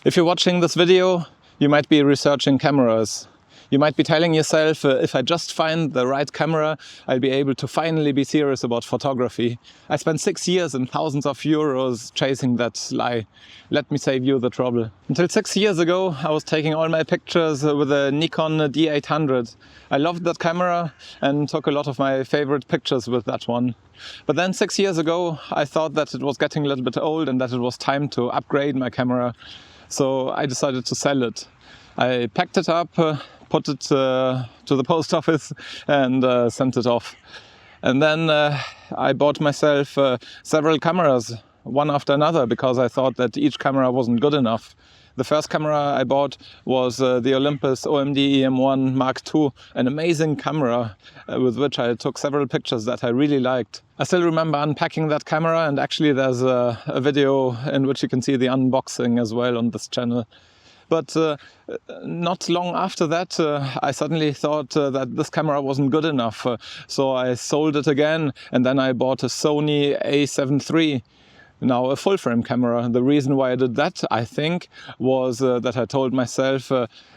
If you're watching this video, you might be researching cameras. You might be telling yourself, if I just find the right camera, I'll be able to finally be serious about photography. I spent 6 years and thousands of euros chasing that lie. Let me save you the trouble. Until 6 years ago, I was taking all my pictures with a Nikon D800. I loved that camera and took a lot of my favorite pictures with that one. But then 6 years ago, I thought that it was getting a little bit old and that it was time to upgrade my camera. So I decided to sell it. I packed it up, put it to the post office and sent it off. And then I bought myself several cameras, one after another, because I thought that each camera wasn't good enough. The first camera I bought was the Olympus OMD EM1 Mark II, an amazing camera with which I took several pictures that I really liked. I still remember unpacking that camera, and actually there's a video in which you can see the unboxing as well on this channel. But not long after that, I suddenly thought that this camera wasn't good enough. So I sold it again, and then I bought a Sony A7 III. Now a full frame camera. The reason why I did that, I think, was that I told myself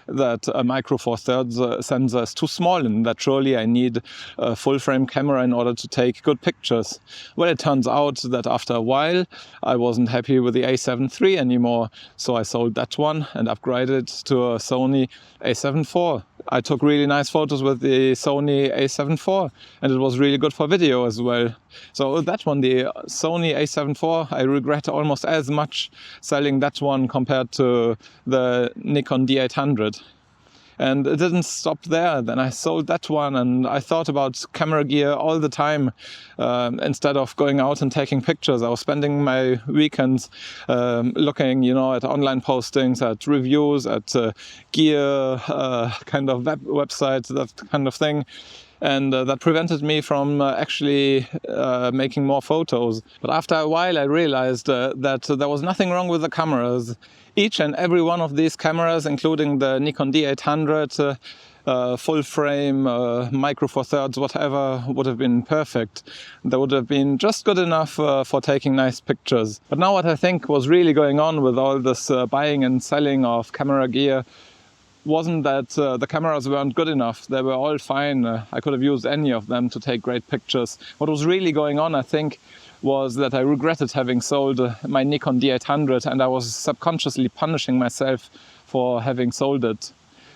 that a micro four thirds sensor is too small and that surely I need a full frame camera in order to take good pictures. Well, it turns out that after a while I wasn't happy with the A7 III anymore, so I sold that one and upgraded to a Sony A7 IV. I took really nice photos with the Sony A7 IV and it was really good for video as well. So that one, the Sony A7 IV, I regret almost as much selling that one compared to the Nikon D800. And it didn't stop there. Then I sold that one and I thought about camera gear all the time. Instead of going out and taking pictures, I was spending my weekends looking, at online postings, at reviews, at gear kind of websites, that kind of thing. And that prevented me from actually making more photos. But after a while I realized that there was nothing wrong with the cameras. Each and every one of these cameras, including the Nikon D800, full frame, micro four thirds, whatever, would have been perfect. They would have been just good enough for taking nice pictures. But now what I think was really going on with all this buying and selling of camera gear wasn't that the cameras weren't good enough. They were all fine. I could have used any of them to take great pictures. What was really going on, I think, was that I regretted having sold my Nikon D800 and I was subconsciously punishing myself for having sold it.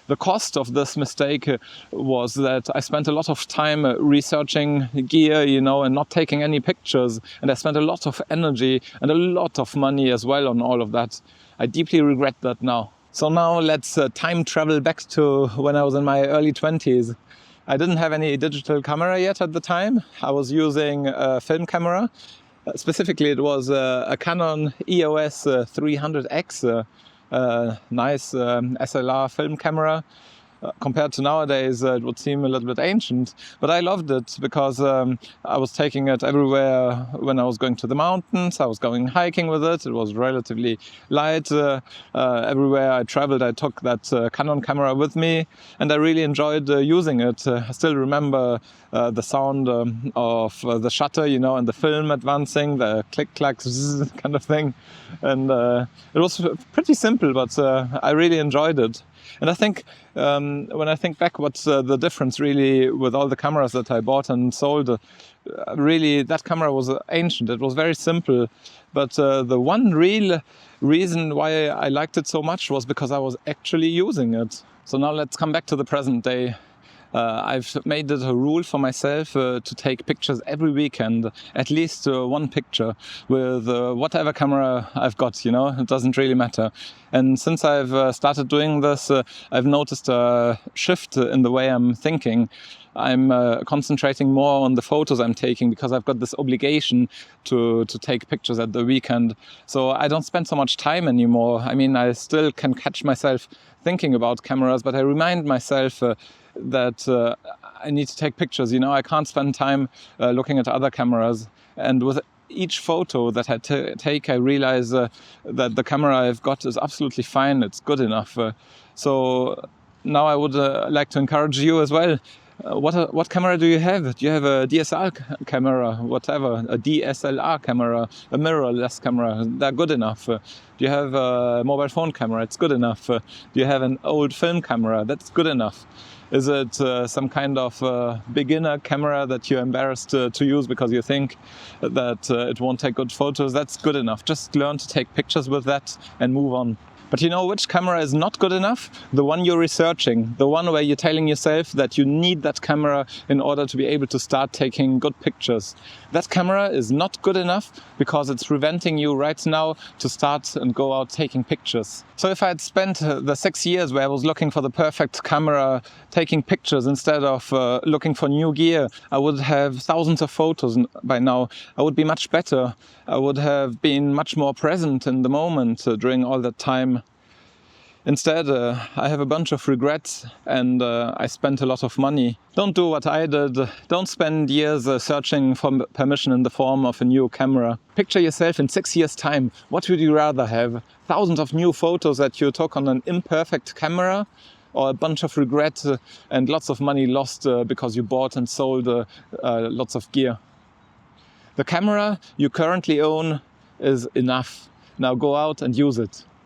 The cost of this mistake was that I spent a lot of time researching gear, and not taking any pictures. And I spent a lot of energy and a lot of money as well on all of that. I deeply regret that now. So now let's time travel back to when I was in my early 20s. I didn't have any digital camera yet at the time. I was using a film camera. Specifically, it was a Canon EOS 300X, nice SLR film camera. Compared to nowadays, it would seem a little bit ancient, but I loved it because I was taking it everywhere when I was going to the mountains. I was going hiking with it. It was relatively light. Everywhere I traveled, I took that Canon camera with me, and I really enjoyed using it. I still remember the sound of the shutter, and the film advancing, the click-clack kind of thing. And it was pretty simple, but I really enjoyed it. And I think when I think back, what's the difference really with all the cameras that I bought and sold, really that camera was ancient. It was very simple. But the one real reason why I liked it so much was because I was actually using it. So now let's come back to the present day. I've made it a rule for myself to take pictures every weekend, at least one picture with whatever camera I've got, it doesn't really matter. And since I've started doing this, I've noticed a shift in the way I'm thinking. I'm concentrating more on the photos I'm taking because I've got this obligation to take pictures at the weekend. So I don't spend so much time anymore. I mean, I still can catch myself thinking about cameras, but I remind myself that I need to take pictures. I can't spend time looking at other cameras. And with each photo that I take, I realize that the camera I've got is absolutely fine. It's good enough. So now I would like to encourage you as well. What camera do you have? Do you have a DSLR camera, whatever, a DSLR camera, a mirrorless camera? They're good enough. Do you have a mobile phone camera? It's good enough. Do you have an old film camera? That's good enough. Is it some kind of beginner camera that you're embarrassed to use because you think that it won't take good photos? That's good enough. Just learn to take pictures with that and move on. But you know which camera is not good enough? The one you're researching, the one where you're telling yourself that you need that camera in order to be able to start taking good pictures. That camera is not good enough because it's preventing you right now to start and go out taking pictures. So if I had spent the 6 years where I was looking for the perfect camera, taking pictures instead of looking for new gear, I would have thousands of photos by now. I would be much better. I would have been much more present in the moment during all that time. Instead, I have a bunch of regrets and I spent a lot of money. Don't do what I did. Don't spend years searching for permission in the form of a new camera. Picture yourself in 6 years' time. What would you rather have? Thousands of new photos that you took on an imperfect camera, or a bunch of regret and lots of money lost because you bought and sold lots of gear? The camera you currently own is enough. Now go out and use it.